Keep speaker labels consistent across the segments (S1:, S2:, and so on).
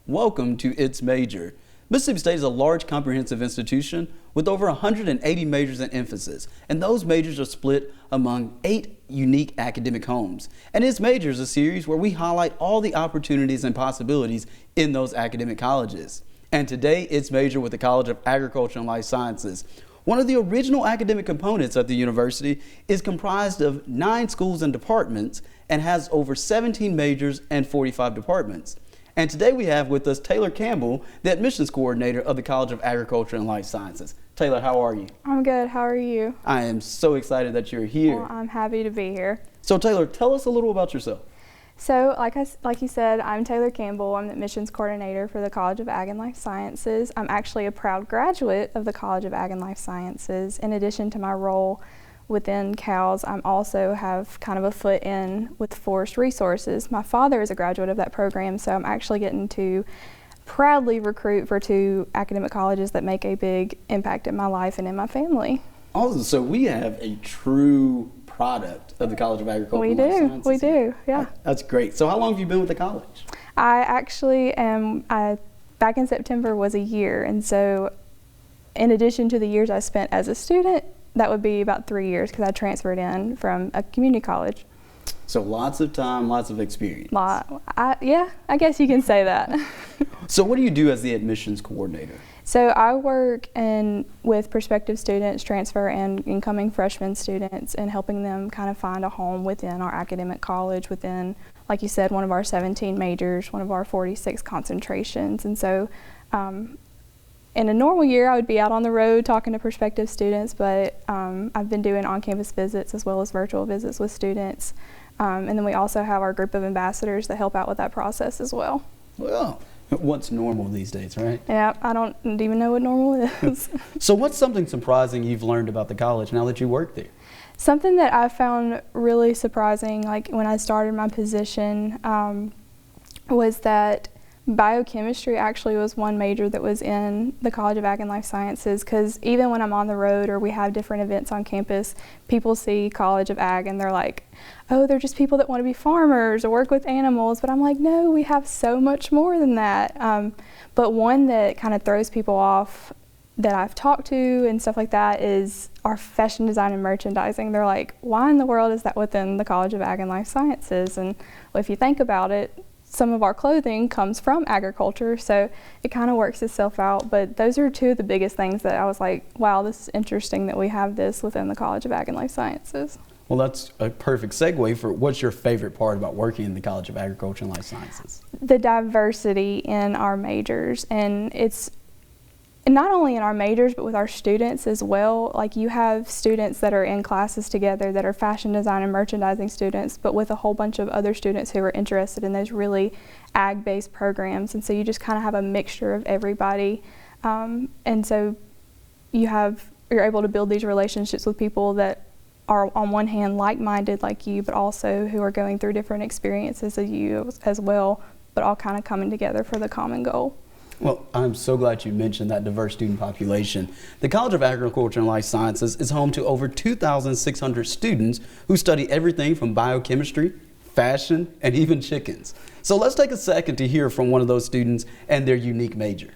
S1: welcome to its major. Mississippi State is a large comprehensive institution with over 180 majors and emphasis, and those majors are split among 8 unique academic homes. And its major is a series where we highlight all the opportunities and possibilities in those academic colleges. And today, its major with the College of Agriculture and Life Sciences. One of the original academic components of the university is comprised of 9 schools and departments and has over 17 majors and 45 departments. And today we have with us Taylor Campbell, the admissions coordinator of the College of Agriculture and Life Sciences. Taylor, how are you?
S2: I'm good. How are you?
S1: I am so excited that you're here.
S2: Well, I'm happy to be here.
S1: So Taylor, tell us a little about yourself.
S2: So like you said, I'm Taylor Campbell. I'm the admissions coordinator for the College of Ag and Life Sciences. I'm actually a proud graduate of the College of Ag and Life Sciences. In addition to my role within CALS, I also have kind of a foot in with forest resources. My father is a graduate of that program, so I'm actually getting to proudly recruit for 2 academic colleges that make a big impact in my life and in my family.
S1: Awesome. So we have a true product of the College of Agriculture and Life Sciences.
S2: We do, yeah.
S1: That's great. So how long have you been with the college?
S2: I actually am, back in September was a year, and so in addition to the years I spent as a student, that would be about 3 years because I transferred in from a community college.
S1: So lots of time, lots of experience.
S2: Yeah, I guess you can say that.
S1: So what do you do as the admissions coordinator?
S2: So I work with prospective students, transfer and incoming freshman students, and helping them kind of find a home within our academic college, within, like you said, one of our 17 majors, one of our 46 concentrations. And so in a normal year, I would be out on the road talking to prospective students, but I've been doing on-campus visits as well as virtual visits with students. And then we also have our group of ambassadors that help out with that process as well.
S1: Well, what's normal these days, right?
S2: Yeah, I don't even know what normal is.
S1: So what's something surprising you've learned about the college now that you work there?
S2: Something that I found really surprising, like when I started my position, was that biochemistry actually was one major that was in the College of Ag and Life Sciences, because even when I'm on the road or we have different events on campus, people see College of Ag and they're like, oh, they're just people that want to be farmers or work with animals. But I'm like, no, we have so much more than that. But one that kind of throws people off that I've talked to and stuff like that is our fashion design and merchandising. They're like, why in the world is that within the College of Ag and Life Sciences? And well, if you think about it, some of our clothing comes from agriculture, so it kind of works itself out. But those are 2 of the biggest things that I was like, wow, this is interesting that we have this within the College of Ag and Life Sciences.
S1: Well, that's a perfect segue for what's your favorite part about working in the College of Agriculture and Life Sciences? The
S2: diversity in our majors, and it's not only in our majors, but with our students as well. Like, you have students that are in classes together that are fashion design and merchandising students, but with a whole bunch of other students who are interested in those really ag-based programs. And so you just kind of have a mixture of everybody. And so you're able to build these relationships with people that are on one hand like-minded like you, but also who are going through different experiences as you as well, but all kind of coming together for the common goal.
S1: Well, I'm so glad you mentioned that diverse student population. The College of Agriculture and Life Sciences is home to over 2,600 students who study everything from biochemistry, fashion, and even chickens. So let's take a second to hear from one of those students and their unique major.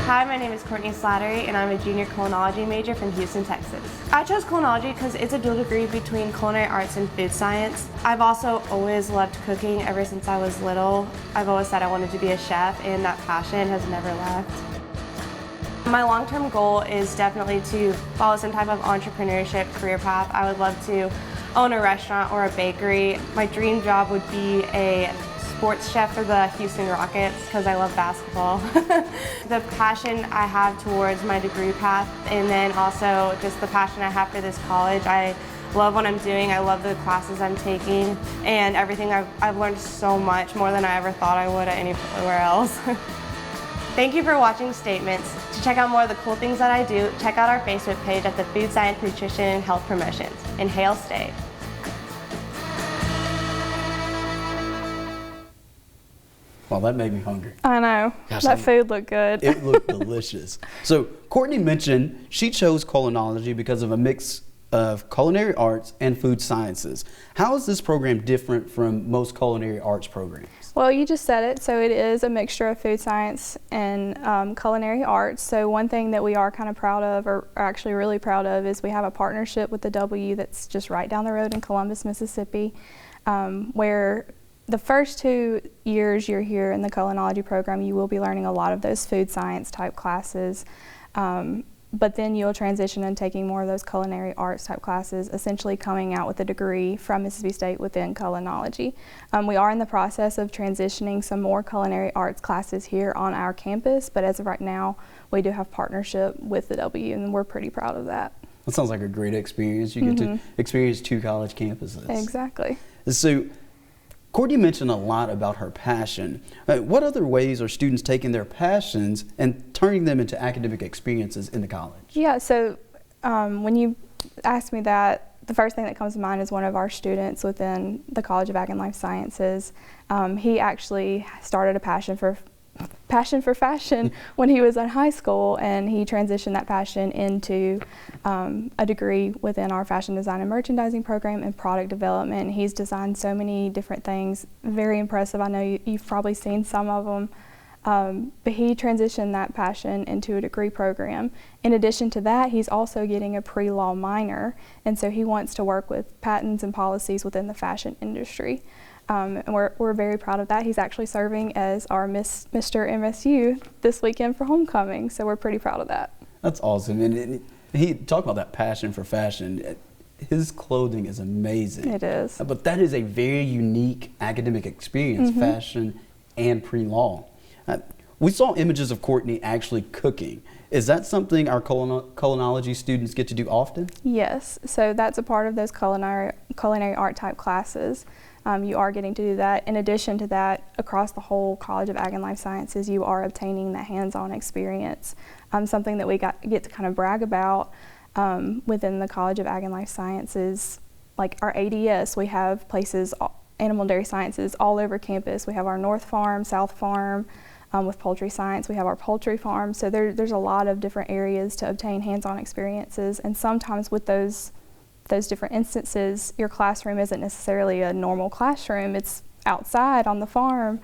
S3: Hi, my name is Courtney Slattery, and I'm a junior culinology major from Houston, Texas. I chose culinology because it's a dual degree between culinary arts and food science. I've also always loved cooking ever since I was little. I've always said I wanted to be a chef, and that passion has never left. My long-term goal is definitely to follow some type of entrepreneurship career path. I would love to own a restaurant or a bakery. My dream job would be a sports chef for the Houston Rockets because I love basketball. The passion I have towards my degree path, and then also just the passion I have for this college. I love what I'm doing. I love the classes I'm taking and everything. I've learned so much, more than I ever thought I would at anywhere else. Thank you for watching Statements. To check out more of the cool things that I do, check out our Facebook page at the Food Science, Nutrition, and Health Promotions. In Hail State.
S1: Well, that made me hungry.
S2: I know.
S1: Gosh,
S2: that food looked good.
S1: It looked delicious. So Courtney mentioned she chose culinology because of a mix of Culinary Arts and Food Sciences. How is this program different from most culinary arts programs?
S2: Well, you just said it. So it is a mixture of food science and culinary arts. So one thing that we are kind of proud of, or actually really proud of, is we have a partnership with the W that's just right down the road in Columbus, Mississippi, where the first 2 years you're here in the culinology program, you will be learning a lot of those food science type classes. But then you'll transition and taking more of those culinary arts type classes, essentially coming out with a degree from Mississippi State within culinology. We are in the process of transitioning some more culinary arts classes here on our campus, but as of right now, we do have partnership with the W, and we're pretty proud of that.
S1: That sounds like a great experience. You get to experience 2 college campuses.
S2: Exactly.
S1: So, Courtney mentioned a lot about her passion. What other ways are students taking their passions and turning them into academic experiences in the college?
S2: Yeah, so when you ask me that, the first thing that comes to mind is one of our students within the College of Ag and Life Sciences. He actually started a passion for fashion when he was in high school, and he transitioned that passion into a degree within our fashion design and merchandising program and product development. He's designed so many different things, very impressive. I know you've probably seen some of them, but he transitioned that passion into a degree program. In addition to that, he's also getting a pre-law minor, and so he wants to work with patents and policies within the fashion industry. And we're very proud of that. He's actually serving as our Mr. MSU this weekend for homecoming, so we're pretty proud of that.
S1: That's awesome. And he talked about that passion for fashion. His clothing is amazing.
S2: It is.
S1: But that is a very unique academic experience, fashion and pre-law. We saw images of Courtney actually cooking. Is that something our culinology students get to do often?
S2: Yes, so that's a part of those culinary art type classes. You are getting to do that. In addition to that, across the whole College of Ag and Life Sciences, you are obtaining that hands-on experience. Something that we get to kind of brag about within the College of Ag and Life Sciences, like our ADS, we have places, animal and dairy sciences, all over campus. We have our North Farm, South Farm. With poultry science, we have our poultry farm. So there's a lot of different areas to obtain hands-on experiences, and sometimes with those different instances, your classroom isn't necessarily a normal classroom. It's outside on the farm,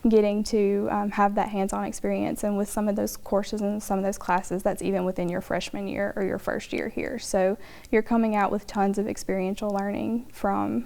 S2: getting to have that hands-on experience. And with some of those courses and some of those classes, that's even within your freshman year or your first year here. So you're coming out with tons of experiential learning from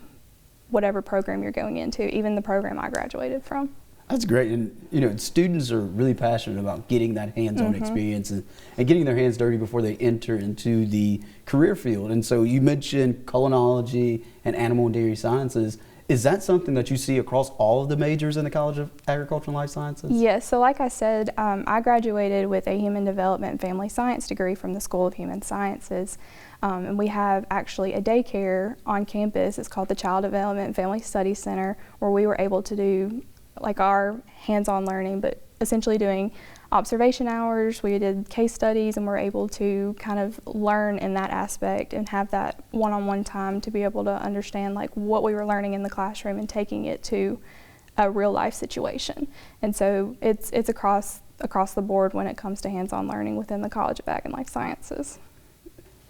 S2: whatever program you're going into, even the program I graduated from.
S1: That's great. And students are really passionate about getting that hands-on experience and getting their hands dirty before they enter into the career field. And so you mentioned culinology and animal and dairy sciences. Is that something that you see across all of the majors in the College of Agriculture and Life Sciences?
S2: Yes, so like I said, I graduated with a Human Development and Family Science degree from the School of Human Sciences. And we have actually a daycare on campus. It's called the Child Development and Family Studies Center, where we were able to do like our hands-on learning, but essentially doing observation hours. We did case studies, and we're able to kind of learn in that aspect and have that one-on-one time to be able to understand like what we were learning in the classroom and taking it to a real-life situation. And so it's across the board when it comes to hands-on learning within the College of Ag and Life Sciences.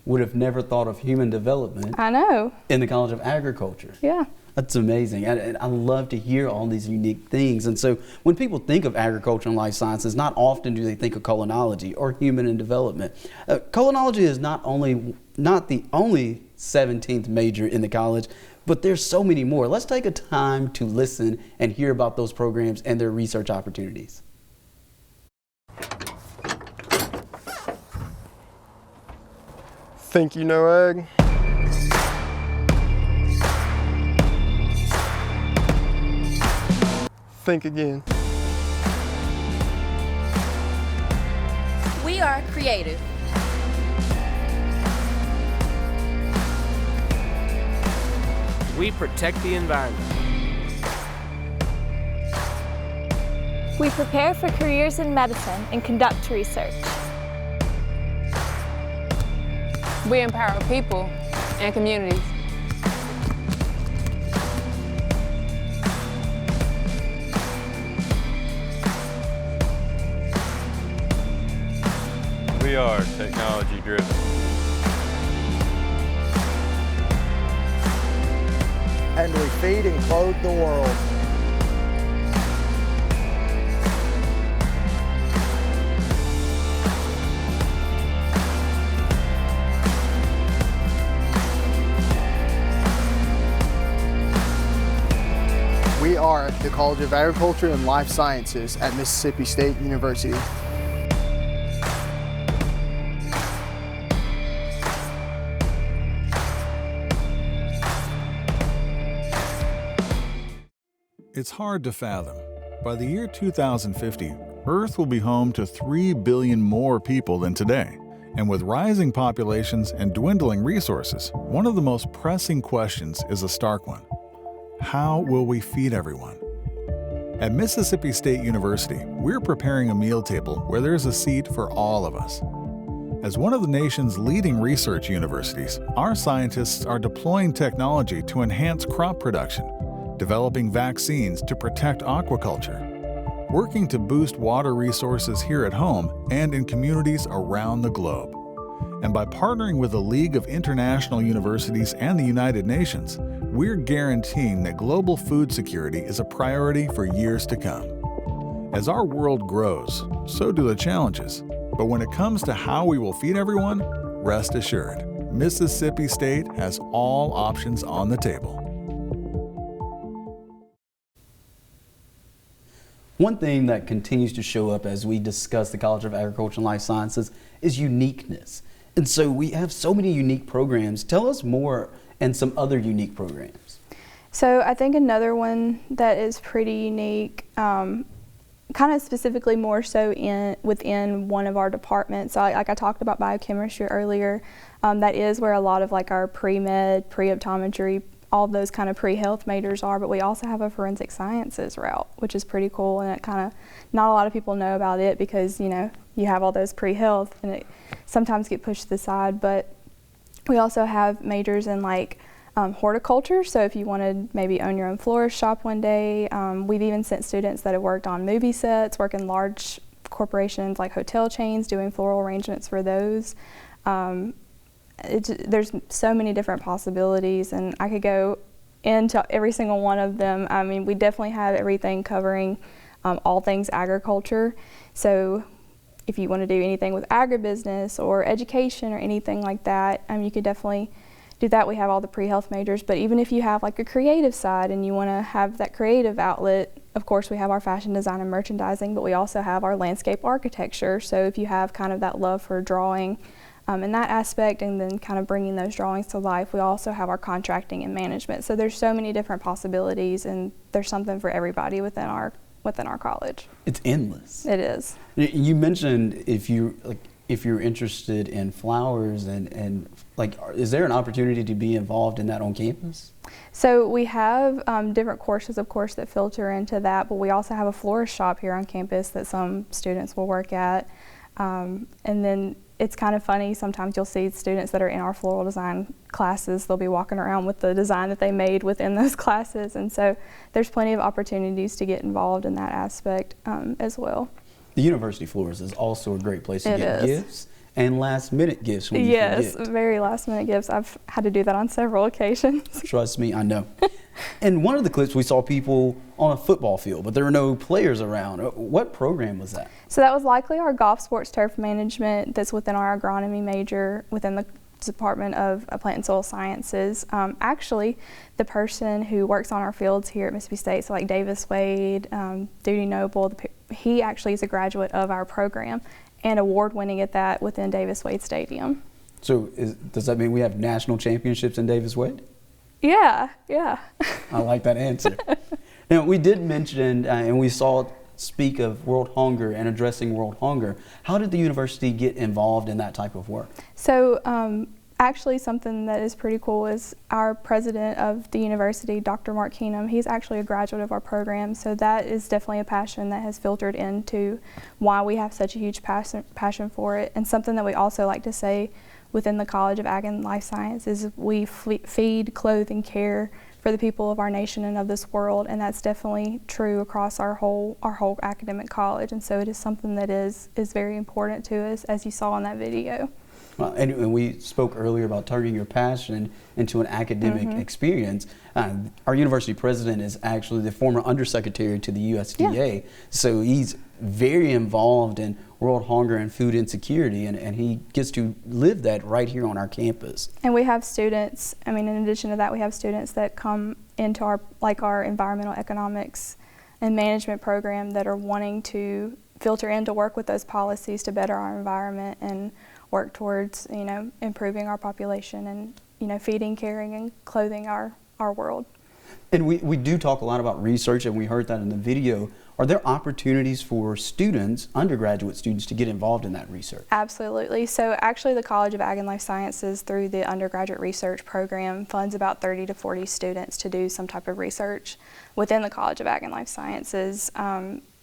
S1: Would have never thought of human development.
S2: I know.
S1: In the College of Agriculture.
S2: Yeah.
S1: That's amazing. And I love to hear all these unique things. And so when people think of agriculture and life sciences, not often do they think of culinology or human and development. Culinology is not the only 17th major in the college, but there's so many more. Let's take a time to listen and hear about those programs and their research opportunities.
S4: Think you know ag? Think again.
S5: We are creative.
S6: We protect the environment.
S7: We prepare for careers in medicine and conduct research.
S8: We empower people and communities.
S9: We are technology driven.
S4: and we feed and clothe the world. We are the College of Agriculture and Life Sciences at Mississippi State University.
S5: It's hard to fathom. By the year 2050, Earth will be home to 3 billion more people than today. And with rising populations and dwindling resources, one of the most pressing questions is a stark one. How will we feed everyone? At Mississippi State University, we're preparing a meal table where there's a seat for all of us. As one of the nation's leading research universities, our scientists are deploying technology to enhance crop production, developing vaccines to protect aquaculture, working to boost water resources here at home and in communities around the globe. And by partnering with the League of International Universities and the United Nations, we're guaranteeing that global food security is a priority for years to come. As our world grows, so do the challenges. But when it comes to how we will feed everyone, rest assured, Mississippi State has all options on the table.
S1: One thing that continues to show up as we discuss the College of Agriculture and Life Sciences is uniqueness. And so we have so many unique programs. Tell us more and some other unique programs.
S2: So I think another one that is pretty unique, kind of specifically more so within one of our departments. So like I talked about biochemistry earlier, that is where a lot of like our pre-med, pre-optometry, all of those kind of pre-health majors are, but we also have a forensic sciences route, which is pretty cool, and it kind of, not a lot of people know about it because, you know, you have all those pre-health and it sometimes get pushed to the side, but we also have majors in like horticulture, so if you want to maybe own your own florist shop one day, we've even sent students that have worked on movie sets, work in large corporations like hotel chains, doing floral arrangements for those. There's so many different possibilities, and I could go into every single one of them. I mean, we definitely have everything covering all things agriculture. So if you want to do anything with agribusiness or education or anything like that, you could definitely do that. We have all the pre-health majors, but even if you have like a creative side and you want to have that creative outlet, of course we have our fashion design and merchandising, but we also have our landscape architecture. So if you have kind of that love for drawing, in that aspect, and then kind of bringing those drawings to life, we also have our contracting and management. So there's so many different possibilities, and there's something for everybody within our college.
S1: It's endless.
S2: It is.
S1: You mentioned if you're interested in flowers and like, is there an opportunity to be involved in that on campus?
S2: So we have different courses, of course, that filter into that, but we also have a florist shop here on campus that some students will work at, and then it's kind of funny, sometimes you'll see students that are in our floral design classes, they'll be walking around with the design that they made within those classes, and so there's plenty of opportunities to get involved in that aspect as well.
S1: The university florist is also a great place to get gifts and last minute gifts when you
S2: Yes,
S1: forget.
S2: very last minute gifts. I've had to do that on several occasions.
S1: Trust me, I know. In one of the clips we saw people on a football field, but there were no players around. What program was that?
S2: So that was likely our golf sports turf management that's within our agronomy major within the Department of Plant and Soil Sciences. Actually, the person who works on our fields here at Mississippi State, so like Davis Wade, Duty Noble, he actually is a graduate of our program and award-winning at that within Davis Wade Stadium.
S1: So does that mean we have national championships in Davis Wade?
S2: Yeah.
S1: I like that answer. Now, we did mention, and we saw speak of world hunger and addressing world hunger. How did the university get involved in that type of work?
S2: So actually something that is pretty cool is our president of the university, Dr. Mark Keenum, he's actually a graduate of our program, so that is definitely a passion that has filtered into why we have such a huge passion for it. And something that we also like to say within the College of Ag and Life Science is we feed, clothe, and care for the people of our nation and of this world, and that's definitely true across our whole academic college, and so it is something that is very important to us, as you saw in that video.
S1: And we spoke earlier about turning your passion into an academic experience. Our university president is actually the former undersecretary to the USDA, so he's very involved in world hunger and food insecurity, and he gets to live that right here on our campus.
S2: And we have students, I mean, in addition to that, we have students that come into our environmental economics and management program that are wanting to filter in to work with those policies to better our environment and work towards, improving our population and, feeding, caring, and clothing our world.
S1: And we do talk a lot about research, and we heard that in the video. Are there opportunities for students, undergraduate students, to get involved in that research?
S2: Absolutely. So actually the College of Ag and Life Sciences, through the undergraduate research program, funds about 30 to 40 students to do some type of research within the College of Ag and Life Sciences.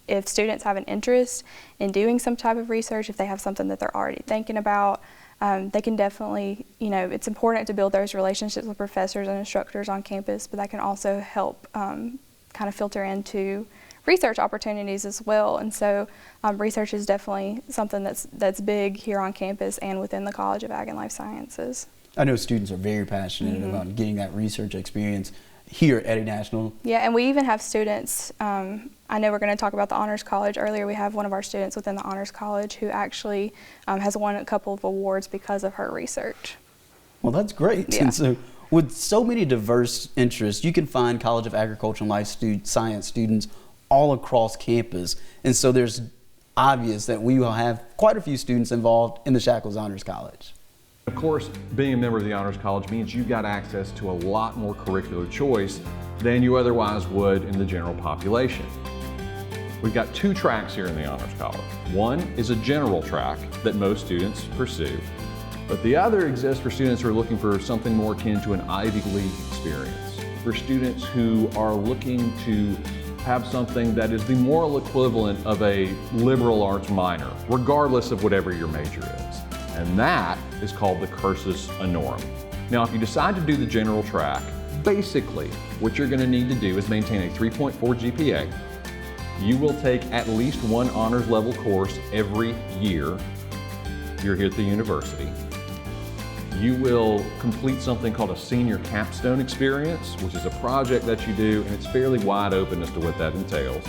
S2: If students have an interest in doing some type of research, if they have something that they're already thinking about, they can definitely, it's important to build those relationships with professors and instructors on campus, but that can also help kind of filter into research opportunities as well. And so research is definitely something that's big here on campus and within the College of Ag and Life Sciences.
S1: I know students are very passionate about getting that research experience here at Eddie National.
S2: Yeah, and we even have students, I know we're going to talk about the Honors College earlier. We have one of our students within the Honors College who actually has won a couple of awards because of her research.
S1: Well, that's great.
S2: Yeah.
S1: And so with so many diverse interests, you can find College of Agriculture and Life Science students all across campus. And so there's obvious that we will have quite a few students involved in the Shackles Honors College.
S9: Of course, being a member of the Honors College means you got access to a lot more curricular choice than you otherwise would in the general population. We've got 2 tracks here in the Honors College. One is a general track that most students pursue, but the other exists for students who are looking for something more akin to an Ivy League experience, for students who are looking to have something that is the moral equivalent of a liberal arts minor, regardless of whatever your major is. And that is called the cursus honorum. Now, if you decide to do the general track, basically what you're going to need to do is maintain a 3.4 GPA. You will take at least one honors level course every year you're here at the university. You will complete something called a senior capstone experience, which is a project that you do, and it's fairly wide open as to what that entails.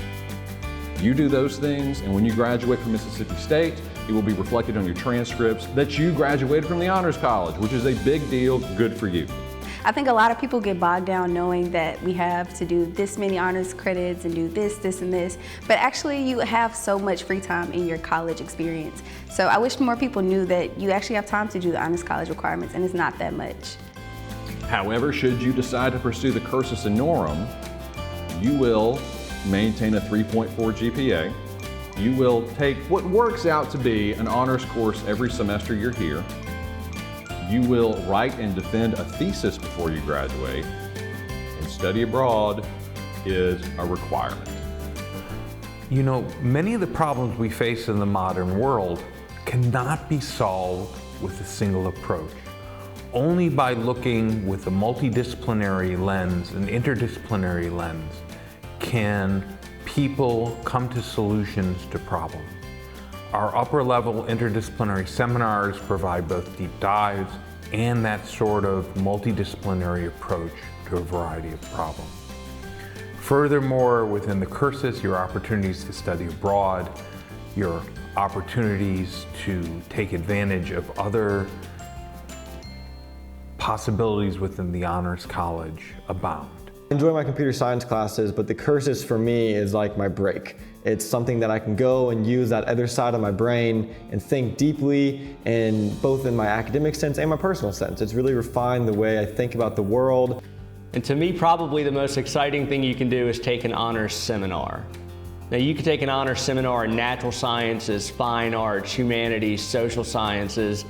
S9: You do those things, and when you graduate from Mississippi State, it will be reflected on your transcripts that you graduated from the Honors College, which is a big deal. Good for you.
S10: I think a lot of people get bogged down knowing that we have to do this many honors credits and do this, this, and this, but actually you have so much free time in your college experience. So I wish more people knew that you actually have time to do the Honors College requirements, and it's not that much.
S9: However, should you decide to pursue the cursus honorum, you will maintain a 3.4 GPA. You will take what works out to be an honors course every semester you're here. You will write and defend a thesis before you graduate, and study abroad is a requirement.
S11: You know, many of the problems we face in the modern world cannot be solved with a single approach. Only by looking with a multidisciplinary lens, an interdisciplinary lens, can people come to solutions to problems. Our upper-level interdisciplinary seminars provide both deep dives and that sort of multidisciplinary approach to a variety of problems. Furthermore, within the cursus, your opportunities to study abroad, your opportunities to take advantage of other possibilities within the Honors College abound.
S12: I enjoy my computer science classes, but the cursus for me is like my break. It's something that I can go and use that other side of my brain and think deeply, and both in my academic sense and my personal sense. It's really refined the way I think about the world.
S13: And to me, probably the most exciting thing you can do is take an honors seminar. Now, you can take an honors seminar in natural sciences, fine arts, humanities, social sciences,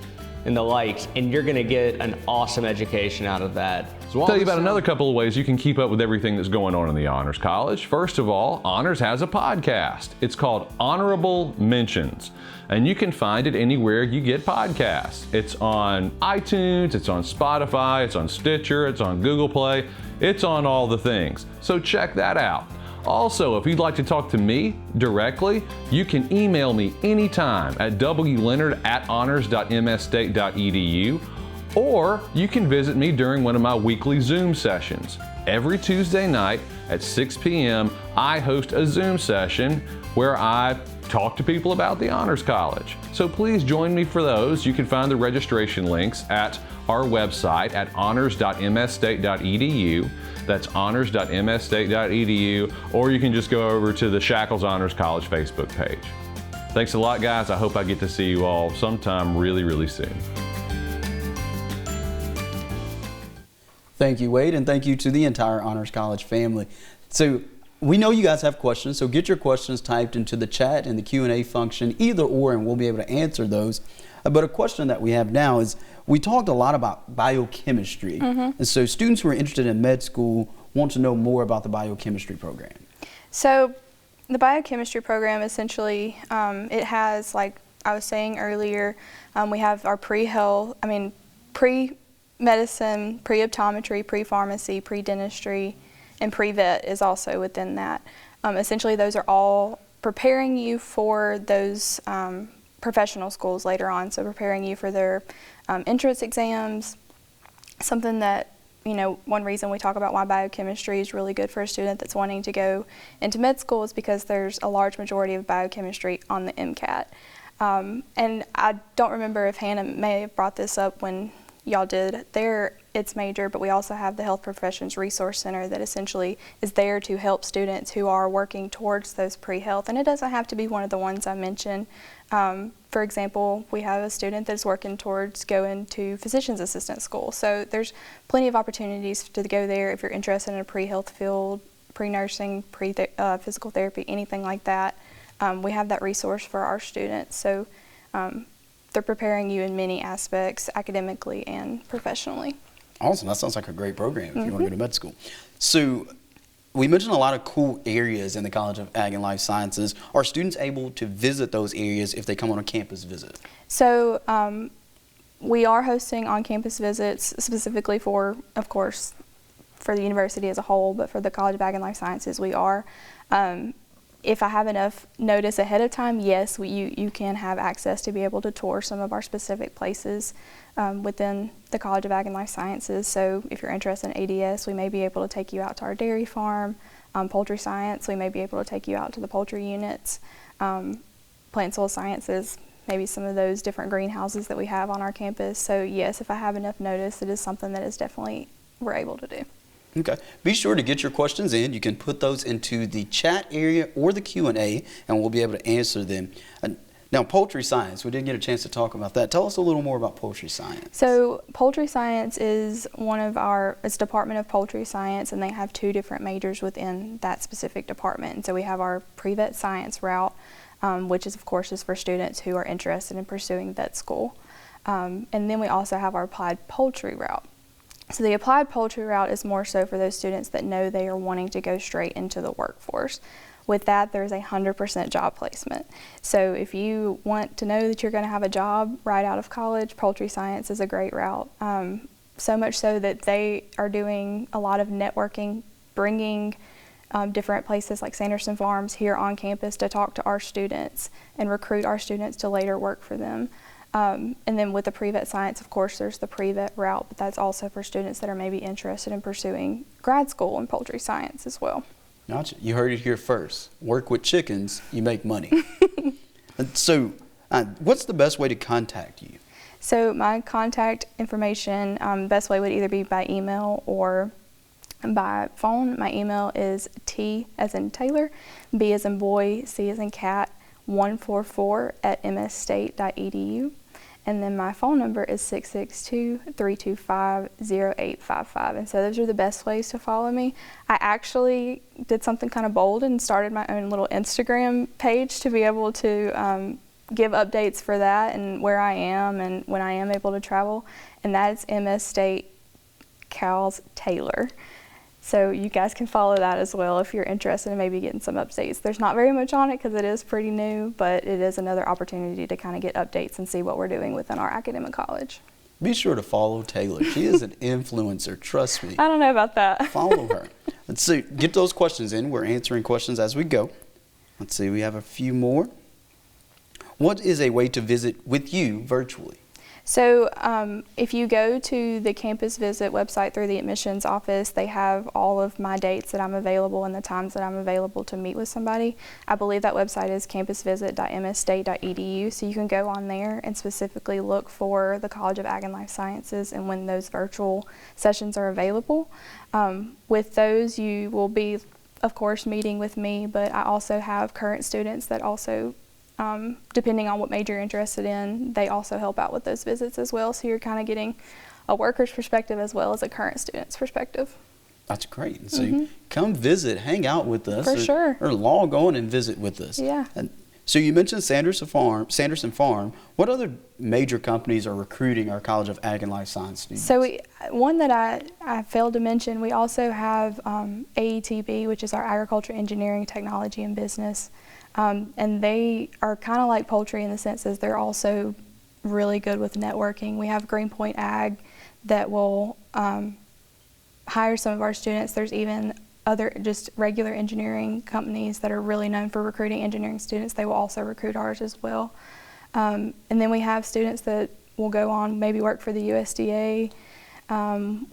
S13: and the likes, and you're gonna get an awesome education out of that.
S9: So I'll tell you about another couple of ways you can keep up with everything that's going on in the Honors College. First of all, Honors has a podcast. It's called Honorable Mentions, and you can find it anywhere you get podcasts. It's on iTunes, it's on Spotify, it's on Stitcher, it's on Google Play, it's on all the things. So check that out. Also, if you'd like to talk to me directly, you can email me anytime at wleonard@honors.msstate.edu, or you can visit me during one of my weekly Zoom sessions. Every Tuesday night at 6 p.m., I host a Zoom session where I talk to people about the Honors College. So please join me for those. You can find the registration links at our website at honors.msstate.edu. That's honors.msstate.edu, or you can just go over to the Shackles Honors College Facebook page. Thanks a lot, guys. I hope I get to see you all sometime really, really soon.
S1: Thank you, Wade, and thank you to the entire Honors College family. So we know you guys have questions, so get your questions typed into the chat and the Q&A function, either or, and we'll be able to answer those. But a question that we have now is, we talked a lot about biochemistry, and so students who are interested in med school want to know more about the biochemistry program.
S2: So the biochemistry program, essentially, it has, like I was saying earlier, we have our pre-medicine, pre-optometry, pre-pharmacy, pre-dentistry, and pre-vet is also within that. Essentially, those are all preparing you for those professional schools later on, so preparing you for their entrance exams. Something that, you know, one reason we talk about why biochemistry is really good for a student that's wanting to go into med school is because there's a large majority of biochemistry on the MCAT. And I don't remember if Hannah may have brought this up when y'all did its major, but we also have the Health Professions Resource Center that essentially is there to help students who are working towards those pre-health, and it doesn't have to be one of the ones I mentioned. For example, we have a student that's working towards going to physician's assistant school, so there's plenty of opportunities to go there if you're interested in a pre-health field, pre-nursing, physical therapy, anything like that. We have that resource for our students, so they're preparing you in many aspects, academically and professionally.
S1: Awesome. That sounds like a great program if you want to go to med school. So we mentioned a lot of cool areas in the College of Ag and Life Sciences. Are students able to visit those areas if they come on a campus visit?
S2: So we are hosting on-campus visits specifically for, of course, for the university as a whole, but for the College of Ag and Life Sciences we are. If I have enough notice ahead of time, yes, you can have access to be able to tour some of our specific places within the College of Ag and Life Sciences. So if you're interested in ADS, we may be able to take you out to our dairy farm. Poultry science, we may be able to take you out to the poultry units. Plant soil sciences, maybe some of those different greenhouses that we have on our campus. So yes, if I have enough notice, it is something that is definitely we're able to do.
S1: Okay. Be sure to get your questions in. You can put those into the chat area or the Q&A, and we'll be able to answer them. Now, poultry science, we didn't get a chance to talk about that. Tell us a little more about poultry science.
S2: So poultry science is it's Department of Poultry Science, and they have two different majors within that specific department. And so we have our pre-vet science route, which is, of course, is for students who are interested in pursuing vet school. And then we also have our applied poultry route. So the applied poultry route is more so for those students that know they are wanting to go straight into the workforce. With that, there's 100% job placement. So if you want to know that you're going to have a job right out of college, poultry science is a great route. So much so that they are doing a lot of networking, bringing different places like Sanderson Farms here on campus to talk to our students and recruit our students to later work for them. And then with the pre-vet science, of course, there's the pre-vet route, but that's also for students that are maybe interested in pursuing grad school in poultry science as well.
S1: Gotcha. You heard it here first. Work with chickens, you make money. So what's the best way to contact you?
S2: So my contact information, best way would either be by email or by phone. My email is T as in Taylor, B as in boy, C as in cat, 144@msstate.edu. And then my phone number is 662-325-0855. And so those are the best ways to follow me. I actually did something kind of bold and started my own little Instagram page to be able to give updates for that and where I am and when I am able to travel. And that is MS State Cows Taylor. So you guys can follow that as well if you're interested in maybe getting some updates. There's not very much on it because it is pretty new, but it is another opportunity to kind of get updates and see what we're doing within our academic college.
S1: Be sure to follow Taylor. She is an influencer, trust me.
S2: I don't know about that.
S1: Follow her. Let's see, get those questions in. We're answering questions as we go. Let's see, we have a few more. What is a way to visit with you virtually?
S2: So if you go to the campus visit website through the admissions office, they have all of my dates that I'm available and the times that I'm available to meet with somebody. I believe that website is campusvisit.msstate.edu, so you can go on there and specifically look for the College of Ag and Life Sciences and when those virtual sessions are available. With those, you will be, of course, meeting with me, but I also have current students that also depending on what major you're interested in, they also help out with those visits as well. So you're kind of getting a worker's perspective as well as a current student's perspective.
S1: That's great. So you come visit, hang out with us.
S2: For sure.
S1: Or log on and visit with us.
S2: Yeah.
S1: And so you mentioned Sanderson Farm. What other major companies are recruiting our College of Ag and Life Science students?
S2: So one that I failed to mention, we also have AETB, which is our Agriculture, Engineering, Technology, and Business. And they are kind of like poultry in the sense that they're also really good with networking. We have Greenpoint Ag that will hire some of our students. There's even other just regular engineering companies that are really known for recruiting engineering students. They will also recruit ours as well. And then we have students that will go on, maybe work for the USDA.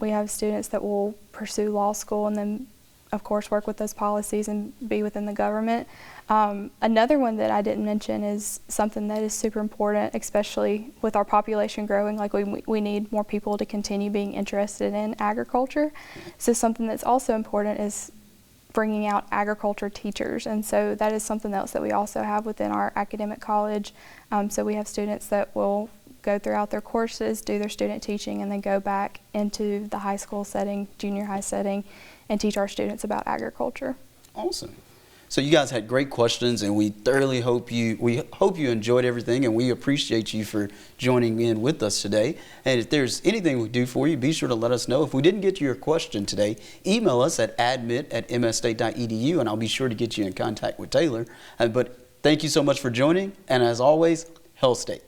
S2: We have students that will pursue law school and then, of course, work with those policies and be within the government. Another one that I didn't mention is something that is super important, especially with our population growing. Like we need more people to continue being interested in agriculture. So something that's also important is bringing out agriculture teachers. And so that is something else that we also have within our academic college. So we have students that will go throughout their courses, do their student teaching, and then go back into the high school setting, junior high setting, and teach our students about agriculture.
S1: Awesome. So you guys had great questions, and we thoroughly hope you enjoyed everything, and we appreciate you for joining in with us today. And if there's anything we do for you, be sure to let us know. If we didn't get to your question today, email us at admit@msstate.edu, and I'll be sure to get you in contact with Taylor. But thank you so much for joining, and as always, Hail State.